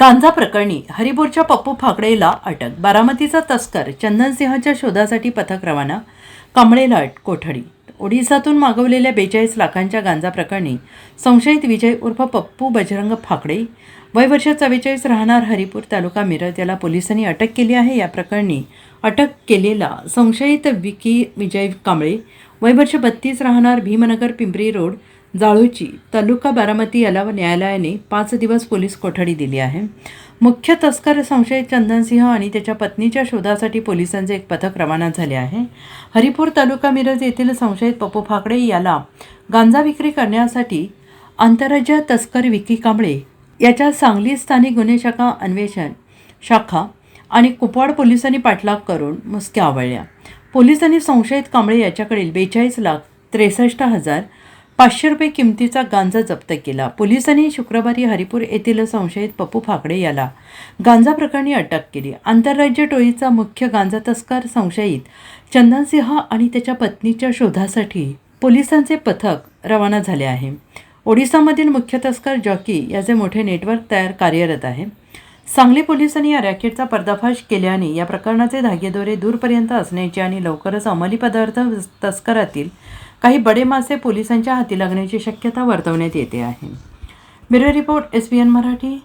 गांजा प्रकरणी हरिपूरच्या पप्पू फाकडेला अटक। बारामतीचा तस्कर चंदनसिंहच्या शोधासाठी पथक रवाना। कांबळेला कोठडी। ओडिसातून मागवलेल्या 42 लाखांच्या गांजा प्रकरणी संशयित विजय उर्फ पप्पू बजरंग फाकडे वय वर्ष 44 राहणार हरिपूर तालुका मिरज याला पोलिसांनी अटक केली आहे। या प्रकरणी अटक केलेला संशयित विकी विजय कांबळे वय वर्ष 32 राहणार भीमनगर पिंपरी रोड जाळोची तालुका बारामती याला न्यायालयाने 5 दिवस पोलीस कोठडी दिली आहे। मुख्य तस्कर संशयित चंदनसिंह आणि त्याच्या पत्नीच्या शोधासाठी पोलिसांचे एक पथक रवाना झाले आहे। हरिपूर तालुका मिरज येथील संशयित पप्पू फाकडे याला गांजा विक्री करण्यासाठी आंतरराज्य तस्कर विकी कांबळे याच्या सांगली स्थानिक गुन्हे शाखा अन्वेषण शाखा आणि कुपवाड पोलिसांनी पाठलाग करून मुसक्या आवळल्या। पोलिसांनी संशयित कांबळे याच्याकडील 42,63,500 रुपये किमतीचा गांजा जप्त केला। पोलिसांनी शुक्रवारी हरिपूर येथील संशयित पप्पू फाकडे याला गांजा प्रकरणी अटक केली। आंतरराज्य टोळीचा मुख्य गांजा तस्कर संशयित चंदनसिंह आणि त्याच्या पत्नीच्या शोधासाठी पोलिसांचे पथक रवाना झाले आहे। ओडिसामधील मुख्य तस्कर जॉकी याचे मोठे नेटवर्क कार्यरत आहे। सांगली पोलिसांनी या रॅकेटचा पर्दाफाश केल्याने या प्रकरणाचे धागेदोरे दूरपर्यंत असण्याची आणि लवकरच अंमली पदार्थ तस्करातील काही बडे मासे पोलिसांच्या हाती लागण्याची शक्यता वर्तवण्यात येते आहे। Bureau report SBN Marathi.